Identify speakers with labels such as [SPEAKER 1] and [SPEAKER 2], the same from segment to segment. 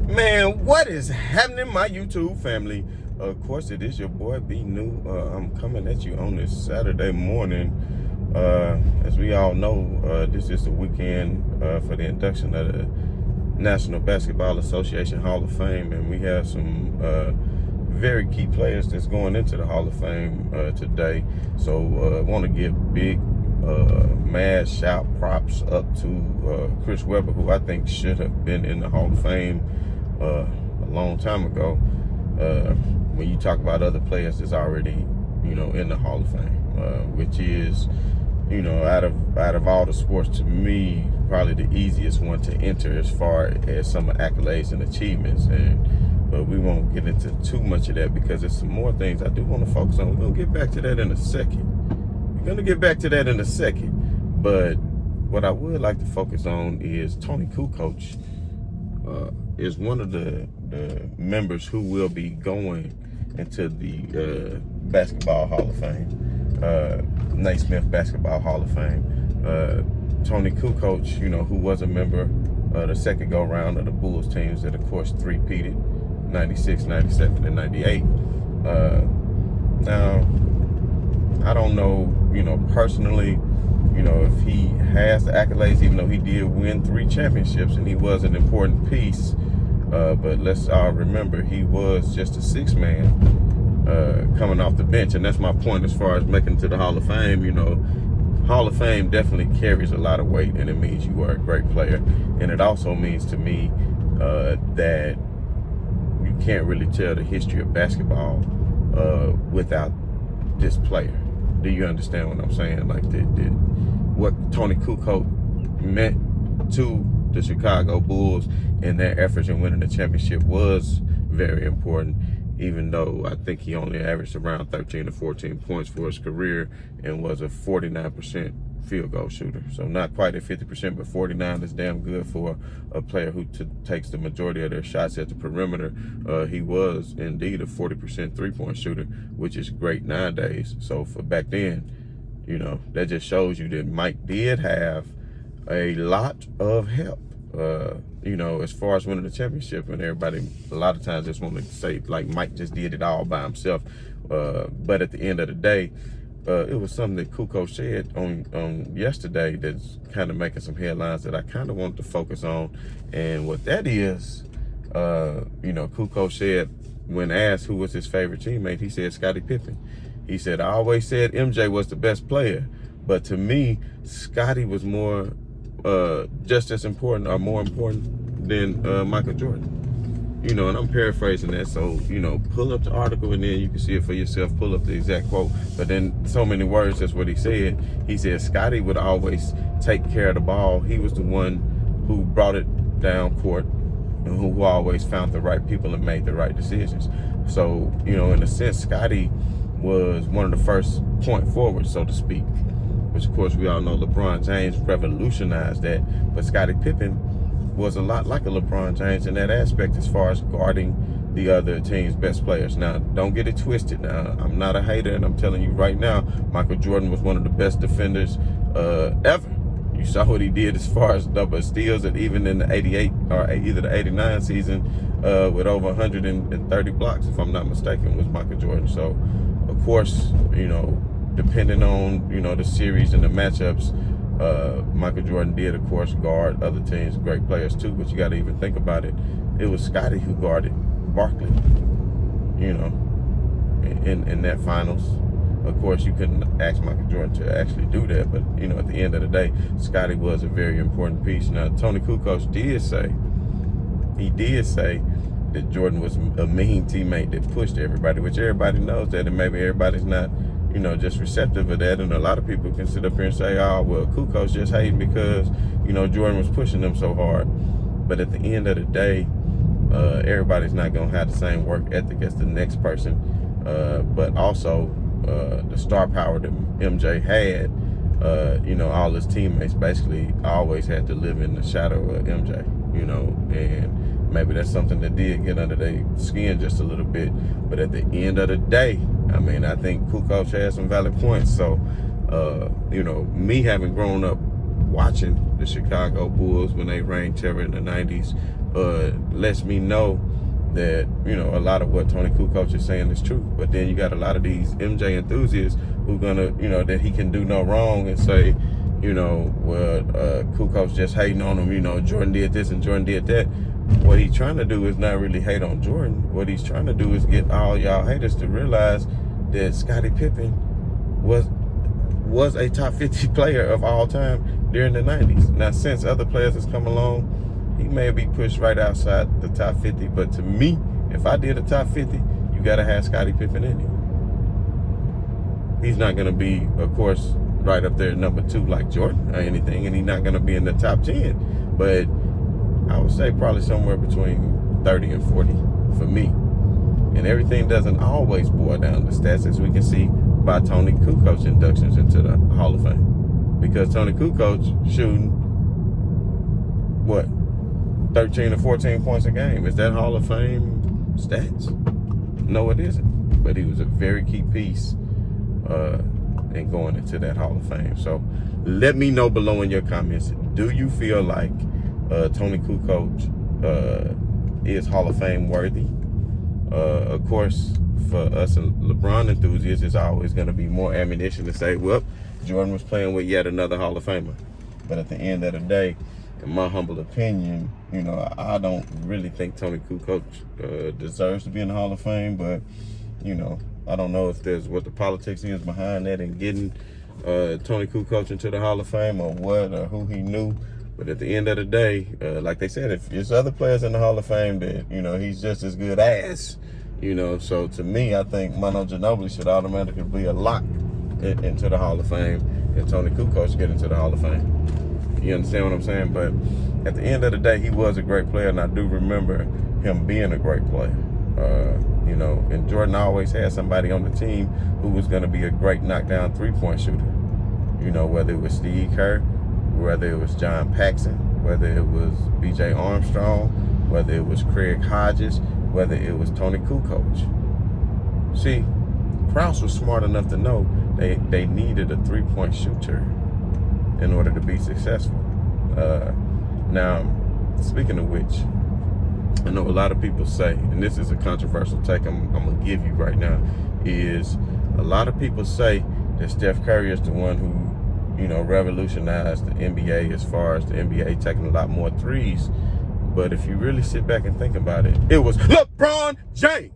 [SPEAKER 1] Man, what is happening, my YouTube family? Of course, it is your boy B New. I'm coming at you on this Saturday morning. As we all know, this is the weekend for the induction of the National Basketball Association Hall of Fame, and we have some very key players that's going into the Hall of Fame today. So I want to give big mad shout props up to Chris Webber, who I think should have been in the Hall of Fame a long time ago. When you talk about other players that's already, in the Hall of Fame, which is, out of all the sports, to me, probably the easiest one to enter as far as some accolades and achievements. But we won't get into too much of that because there's some more things I do want to focus on. We're going to get back to that in a second. But what I would like to focus on is Tony Kukoc is one of the members who will be going into the Basketball Hall of Fame, Naismith Basketball Hall of Fame. Tony Kukoc, who was a member of the second go-round of the Bulls teams that, of course, three-peated, 96, 97, and 98. Now, I don't know, personally, if he has the accolades, even though he did win 3 championships and he was an important piece. But let's all remember, he was just a 6th man coming off the bench. And that's my point as far as making it to the Hall of Fame. Hall of Fame definitely carries a lot of weight, and it means you are a great player. And it also means to me that you can't really tell the history of basketball without this player. Do you understand what I'm saying? Like what Tony Kukoc meant to the Chicago Bulls and their efforts in winning the championship was very important, even though I think he only averaged around 13 to 14 points for his career and was a 49% field goal shooter. So not quite at 50%, but 49 is damn good for a player who takes the majority of their shots at the perimeter. He was indeed a 40% three-point shooter, which is great nowadays. So for back then, that just shows you that Mike did have a lot of help, as far as winning the championship. And everybody a lot of times just want to say like Mike just did it all by himself. But at the end of the day, it was something that Kukoc said on yesterday that's kind of making some headlines that I kind of wanted to focus on. And what that is, Kukoc said, when asked who was his favorite teammate, he said Scottie Pippen. He said, I always said MJ was the best player, but to me, Scottie was more, just as important or more important than Michael Jordan. And I'm paraphrasing that, so, pull up the article and then you can see it for yourself, pull up the exact quote. But then so many words, that's what he said. He said Scottie would always take care of the ball. He was the one who brought it down court and who always found the right people and made the right decisions. So, in a sense, Scottie was one of the first point forwards, so to speak, which of course we all know LeBron James revolutionized that. But Scottie Pippen was a lot like a LeBron James in that aspect as far as guarding the other team's best players. Now, don't get it twisted. Now, I'm not a hater, and I'm telling you right now, Michael Jordan was one of the best defenders ever. You saw what he did as far as double steals, and even in the 88 or either the 89 season with over 130 blocks, if I'm not mistaken, was Michael Jordan. So, of course, depending on, the series and the matchups, Michael Jordan did, of course, guard other teams, great players too, but you got to even think about it. It was Scottie who guarded Barkley, in that finals. Of course, you couldn't ask Michael Jordan to actually do that, but, at the end of the day, Scottie was a very important piece. Now, Tony Kukoc did say that Jordan was a mean teammate that pushed everybody, which everybody knows that, and maybe everybody's not, just receptive of that. And a lot of people can sit up here and say, oh, well, Kukoc just hating because, Jordan was pushing them so hard. But at the end of the day, everybody's not going to have the same work ethic as the next person. But also, the star power that MJ had, all his teammates basically always had to live in the shadow of MJ, and maybe that's something that did get under their skin just a little bit. But at the end of the day, I think Kukoc has some valid points. So, me having grown up watching the Chicago Bulls when they reigned terror in the 90s, lets me know that, you know, a lot of what Tony Kukoc is saying is true. But then you got a lot of these MJ enthusiasts who gonna, you know, that he can do no wrong and say, you know, well, Kukoc just hating on him, you know, Jordan did this and Jordan did that. What he's trying to do is not really hate on Jordan. What he's trying to do is get all y'all haters to realize that Scottie Pippen was a top 50 player of all time during the 90s. Now, since other players has come along, he may be pushed right outside the top 50. But to me, if I did a top 50, you got to have Scottie Pippen in it. He's not going to be, of course, right up there at number 2 like Jordan or anything, and he's not going to be in the top 10. But I would say probably somewhere between 30 and 40 for me. And everything doesn't always boil down to stats, as we can see by Tony Kukoc inductions into the Hall of Fame. Because Tony Kukoc shooting, what, 13 or 14 points a game. Is that Hall of Fame stats? No, it isn't. But he was a very key piece in going into that Hall of Fame. So let me know below in your comments, do you feel like Tony Kukoc is Hall of Fame worthy? Of course, for us LeBron enthusiasts, it's always going to be more ammunition to say, well, Jordan was playing with yet another Hall of Famer. But at the end of the day, in my humble opinion, you know, I don't really think Tony Kukoc deserves to be in the Hall of Fame. But, you know, I don't know if there's what the politics is behind that and getting Tony Kukoc into the Hall of Fame or what, or who he knew. But at the end of the day, like they said, if there's other players in the Hall of Fame that, you know, he's just as good as, you know. So to me, I think Manu Ginobili should automatically be a lock into the Hall of Fame, and Tony Kukoc get into the Hall of Fame. You understand what I'm saying? But at the end of the day, he was a great player, and I do remember him being a great player. You know, and Jordan always had somebody on the team who was going to be a great knockdown three-point shooter. You know, whether it was Steve Kerr, whether it was John Paxson, whether it was B.J. Armstrong, whether it was Craig Hodges, whether it was Tony Kukoc. See, Krause was smart enough to know they needed a three-point shooter in order to be successful. Now, speaking of which, I know a lot of people say, and this is a controversial take I'm going to give you right now, is a lot of people say that Steph Curry is the one who, you know, revolutionized the NBA as far as the NBA taking a lot more threes. But if you really sit back and think about it, it was LeBron James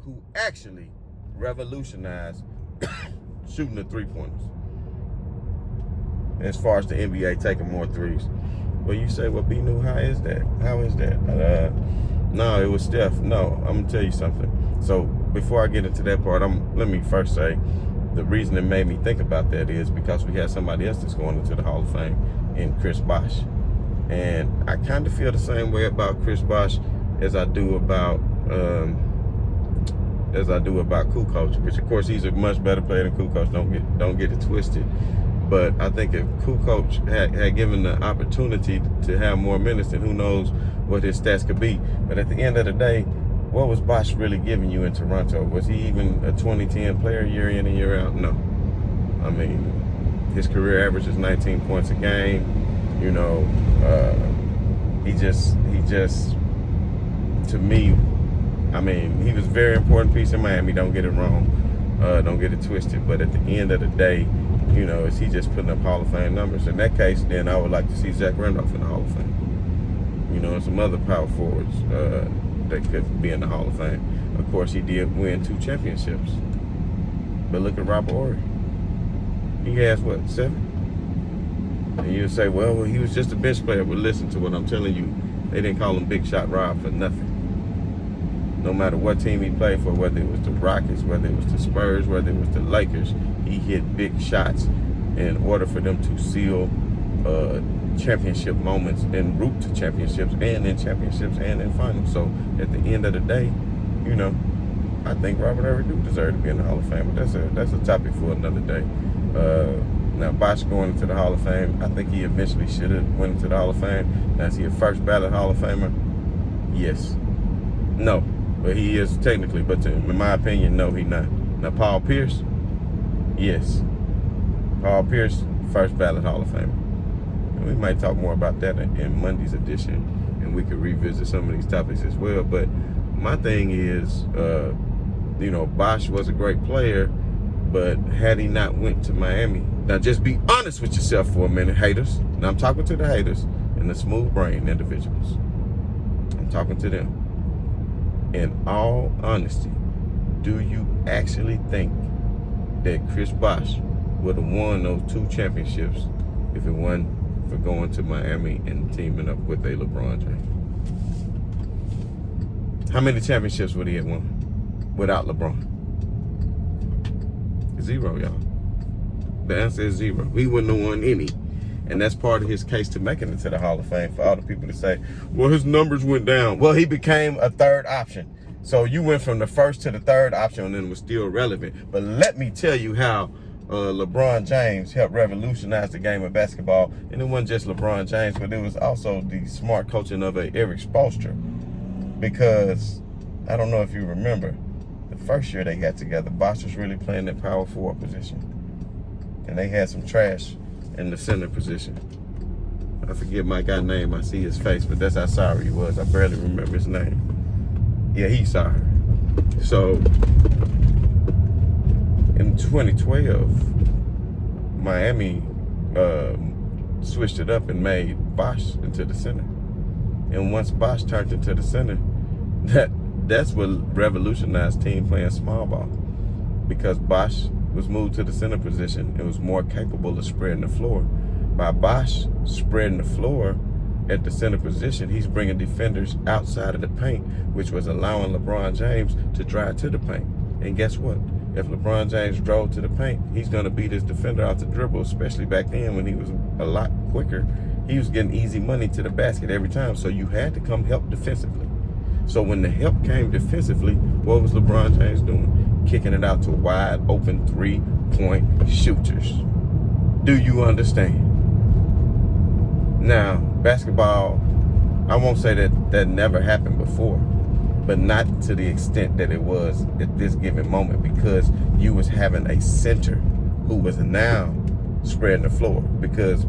[SPEAKER 1] who actually revolutionized shooting the three-pointers as far as the NBA taking more threes. Well, you say, well, B-New, how is that? How is that? No, it was Steph. No, I'm going to tell you something. So before I get into that part, let me first say, the reason it made me think about that is because we had somebody else that's going into the Hall of Fame in Chris Bosh. And I kind of feel the same way about Chris Bosh as I do about Kukoc, which of course he's a much better player than Kukoc. Don't get it twisted. But I think if Kukoc had given the opportunity to have more minutes, then who knows what his stats could be. But at the end of the day, what was Bosh really giving you in Toronto? Was he even a 2010 player year in and year out? No. I mean, his career average is 19 points a game. You know, he just, to me, I mean, he was a very important piece in Miami. Don't get it wrong. Don't get it twisted. But at the end of the day, you know, is he just putting up Hall of Fame numbers? In that case, then I would like to see Zach Randolph in the Hall of Fame. You know, and some other power forwards that could be in the Hall of Fame. Of course, he did win 2 championships. But look at Robert Horry. He has, what, 7? And you say, well, he was just a bench player. But listen to what I'm telling you. They didn't call him Big Shot Rob for nothing. No matter what team he played for, whether it was the Rockets, whether it was the Spurs, whether it was the Lakers, he hit big shots in order for them to seal championship moments en route to championships and in championships and in finals. So at the end of the day, you know, I think Robert Horry do deserve to be in the Hall of Fame. But that's a topic for another day. Now, Bosh going into the Hall of Fame, I think he eventually should have went into the Hall of Fame. Now, is he a first ballot Hall of Famer? Yes. No. But he is technically, but in my opinion, no, he not. Now, Paul Pierce, yes. Paul Pierce, first ballot Hall of Famer. And we might talk more about that in Monday's edition, and we could revisit some of these topics as well. But my thing is, you know, Bosh was a great player, but had he not went to Miami, now just be honest with yourself for a minute, haters. Now I'm talking to the haters and the smooth brain individuals. I'm talking to them. In all honesty, do you actually think that Chris Bosh would have won those 2 championships if it wasn't for going to Miami and teaming up with a LeBron James? How many championships would he have won without LeBron? 0, y'all. The answer is 0. He wouldn't have won any. And that's part of his case to making it to the Hall of Fame, for all the people to say, well, his numbers went down. Well, he became a 3rd option. So you went from the 1st to the 3rd option and it was still relevant. But let me tell you how LeBron James helped revolutionize the game of basketball. And it wasn't just LeBron James, but it was also the smart coaching of a Eric Spoelstra. Because, I don't know if you remember, the first year they got together, Bosh was really playing that power forward position. And they had some trash in the center position. I forget my guy's name. I see his face, but that's how sorry he was. I barely remember his name. Yeah, he's sorry. So, in 2012, Miami switched it up and made Bosh into the center. And once Bosh turned into the center, that's what revolutionized team playing small ball. Because Bosh was moved to the center position, it was more capable of spreading the floor. By Bosh spreading the floor at the center position, he's bringing defenders outside of the paint, which was allowing LeBron James to drive to the paint. And guess what? If LeBron James drove to the paint, he's going to beat his defender off the dribble, especially back then when he was a lot quicker. He was getting easy money to the basket every time, so you had to come help defensively. So when the help came defensively, what was LeBron James doing? Kicking it out to wide open 3-point shooters. Do you understand? Now, basketball, I won't say that never happened before, but not to the extent that it was at this given moment, because you was having a center who was now spreading the floor. Because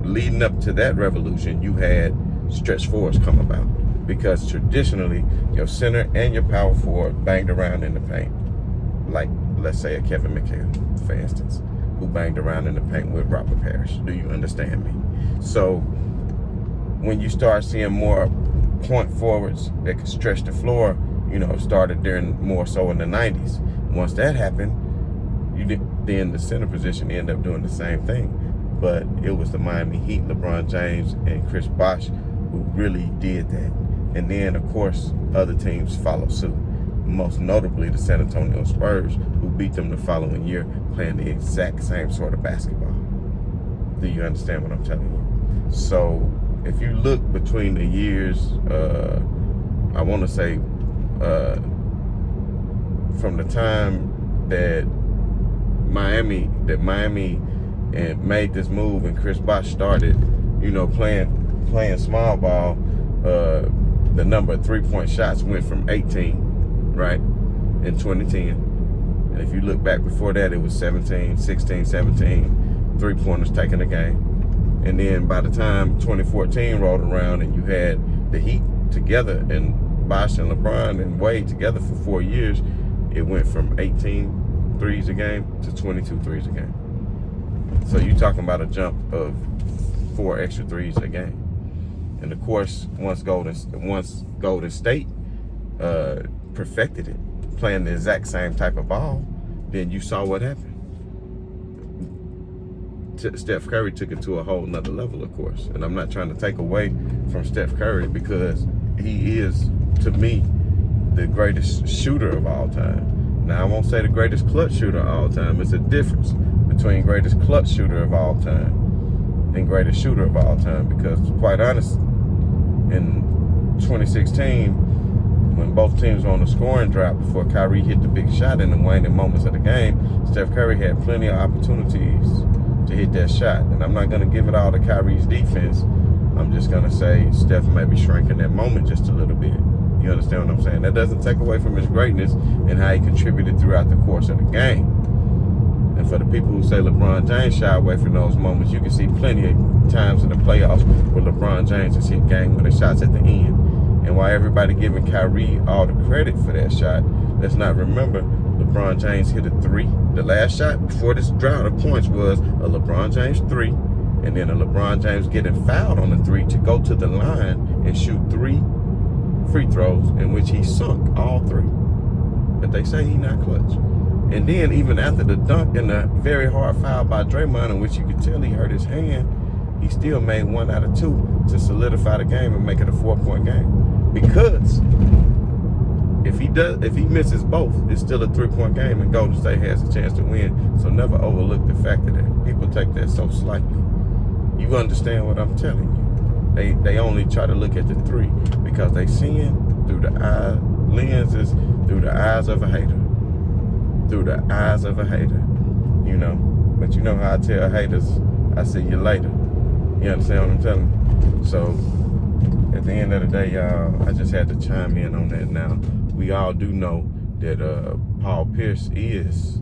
[SPEAKER 1] leading up to that revolution, you had stretch fours come about. Because traditionally, your center and your power forward banged around in the paint. Like, let's say a Kevin McHale, for instance, who banged around in the paint with Robert Parrish. Do you understand me? So, when you start seeing more point forwards that could stretch the floor, you know, started during more so in the 90s. Once that happened, then the center position ended up doing the same thing. But it was the Miami Heat, LeBron James, and Chris Bosh who really did that. And then, of course, other teams follow suit. Most notably, the San Antonio Spurs, who beat them the following year, playing the exact same sort of basketball. Do you understand what I'm telling you? So, if you look between the years, I want to say, from the time that Miami and made this move and Chris Bosh started, you know, playing small ball, the number of 3-point shots went from 18, right, in 2010. And if you look back before that, it was 17, 16, 17 3-pointers taking the game. And then by the time 2014 rolled around and you had the Heat together and Bosh and LeBron and Wade together for 4 years, it went from 18 threes a game to 22 threes a game. So you're talking about a jump of 4 extra threes a game. And of course, once Golden State perfected it, playing the exact same type of ball, then you saw what happened. Steph Curry took it to a whole nother level, of course. And I'm not trying to take away from Steph Curry, because he is, to me, the greatest shooter of all time. Now, I won't say the greatest clutch shooter of all time. It's a difference between greatest clutch shooter of all time and greatest shooter of all time. Because, quite honest, in 2016, when both teams were on the scoring drought before Kyrie hit the big shot in the waning moments of the game, Steph Curry had plenty of opportunities to hit that shot. And I'm not going to give it all to Kyrie's defense. I'm just going to say Steph may be shrinking that moment just a little bit. You understand what I'm saying? That doesn't take away from his greatness and how he contributed throughout the course of the game. And for the people who say LeBron James shy away from those moments, you can see plenty of times in the playoffs where LeBron James has hit game-winning shots at the end. And while everybody giving Kyrie all the credit for that shot, let's not remember LeBron James hit a 3. The last shot before this drought of points was a LeBron James 3, and then a LeBron James getting fouled on the 3 to go to the line and shoot 3 free throws in which he sunk all 3. But they say he not clutch. And then even after the dunk and the very hard foul by Draymond, in which you could tell he hurt his hand, he still made 1 out of 2 to solidify the game and make it a 4-point game. Because if he misses both, it's still a 3-point game, and Golden State has a chance to win. So never overlook the fact that people take that so slightly. You understand what I'm telling you? They only try to look at the 3 because they seeing through the lenses, through the eyes of a hater. Through the eyes of a hater, you know. But you know how I tell haters, I see you later. You understand what I'm telling you? So at the end of the day, y'all, I just had to chime in on that. Now, we all do know that Paul Pierce is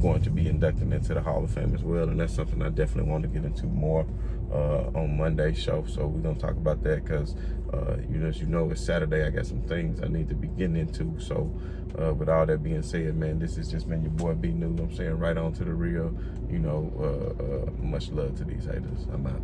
[SPEAKER 1] going to be inducted into the Hall of Fame as well, and that's something I definitely want to get into more on Monday's show. So we're gonna talk about that because as you know, it's Saturday. I got some things I need to be getting into. So with all that being said, man, this has just been your boy B New. I'm saying right on to the real. Much love to these haters. I'm out.